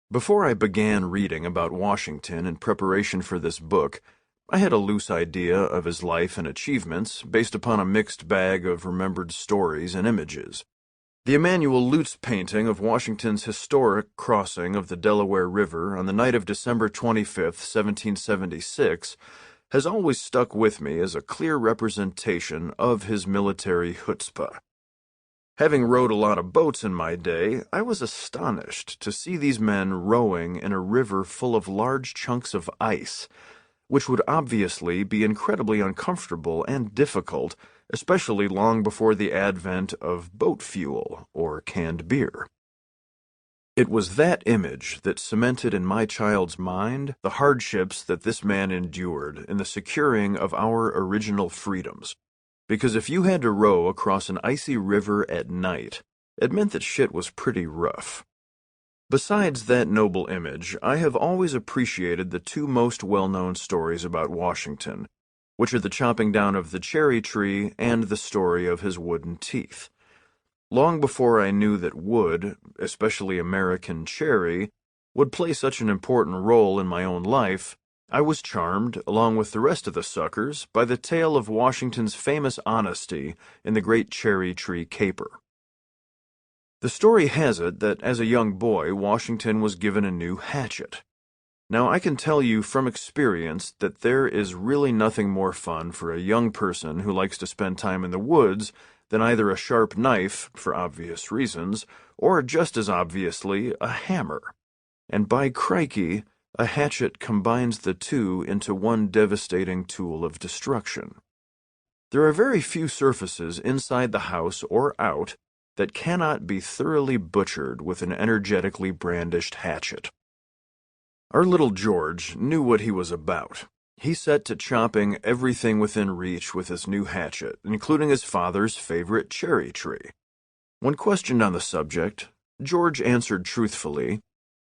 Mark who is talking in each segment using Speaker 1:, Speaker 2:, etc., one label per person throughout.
Speaker 1: Before I began reading about Washington in preparation for this book, I had a loose idea of his life and achievements based upon a mixed bag of remembered stories and images. The Emanuel Lutz painting of Washington's historic crossing of the Delaware River on the night of December 25th, 1776, has always stuck with me as a clear representation of his military chutzpah. Having rowed a lot of boats in my day, I was astonished to see these men rowing in a river full of large chunks of ice, which would obviously be incredibly uncomfortable and difficult, especially long before the advent of boat fuel or canned beer. It was that image that cemented in my child's mind the hardships that this man endured in the securing of our original freedoms. Because if you had to row across an icy river at night, it meant that shit was pretty rough. Besides that noble image, I have always appreciated the two most well-known stories about Washington, which are the chopping down of the cherry tree and the story of his wooden teeth. Long before I knew that wood, especially American cherry, would play such an important role in my own life, I was charmed, along with the rest of the suckers, by the tale of Washington's famous honesty in the Great Cherry Tree Caper. The story has it that as a young boy, Washington was given a new hatchet. Now, I can tell you from experience that there is really nothing more fun for a young person who likes to spend time in the woods than either a sharp knife, for obvious reasons, or just as obviously, a hammer. And by crikey, a hatchet combines the two into one devastating tool of destruction. There are very few surfaces inside the house or out that cannot be thoroughly butchered with an energetically brandished hatchet. Our little George knew what he was about. He set to chopping everything within reach with his new hatchet, including his father's favorite cherry tree. When questioned on the subject, George answered truthfully,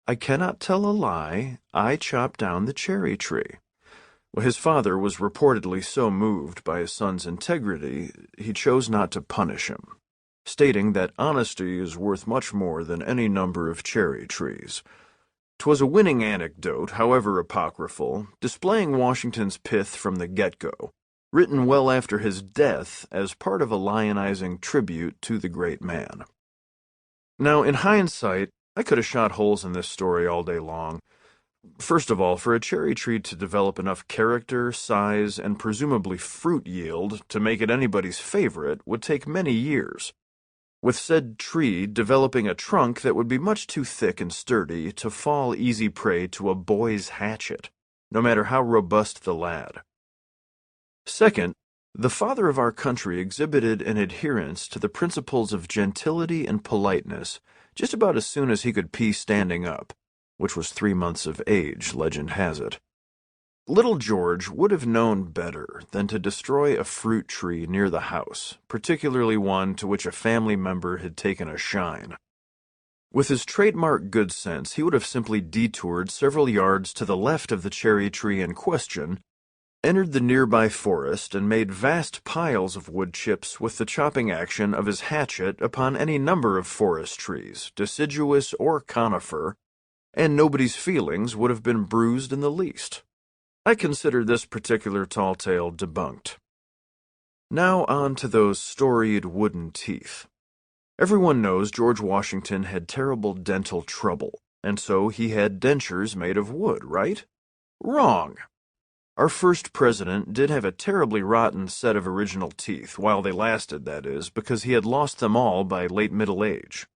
Speaker 1: "I cannot tell a lie. I chopped down the cherry tree." Well, his father was reportedly so moved by his son's integrity, he chose not to punish him, stating that honesty is worth much more than any number of cherry trees. 'Twas a winning anecdote, however apocryphal, displaying Washington's pith from the get-go, written well after his death as part of a lionizing tribute to the great man. Now, in hindsight, I could have shot holes in this story all day long. First of all, for a cherry tree to develop enough character, size, and presumably fruit yield to make it anybody's favorite would take many years, with said tree developing a trunk that would be much too thick and sturdy to fall easy prey to a boy's hatchet, no matter how robust the lad. Second, the father of our country exhibited an adherence to the principles of gentility and politeness just about as soon as he could pee standing up, which was 3 months of age, legend has it. Little George would have known better than to destroy a fruit tree near the house, particularly one to which a family member had taken a shine. With his trademark good sense, he would have simply detoured several yards to the left of the cherry tree in question, entered the nearby forest, and made vast piles of wood chips with the chopping action of his hatchet upon any number of forest trees, deciduous or conifer, and nobody's feelings would have been bruised in the least. I consider this particular tall tale debunked. Now on to those storied wooden teeth. Everyone knows George Washington had terrible dental trouble, and so he had dentures made of wood, right? Wrong! Our first president did have a terribly rotten set of original teeth, while they lasted, that is, because he had lost them all by late middle age.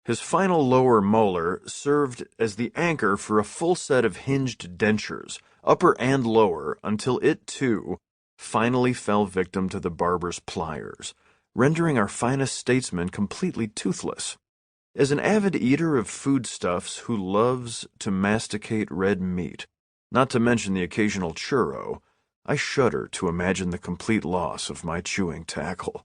Speaker 1: His final lower molar served as the anchor for a full set of hinged dentures, upper and lower, until it, too, finally fell victim to the barber's pliers, rendering our finest statesman completely toothless. As an avid eater of foodstuffs who loves to masticate red meat, not to mention the occasional churro, I shudder to imagine the complete loss of my chewing tackle.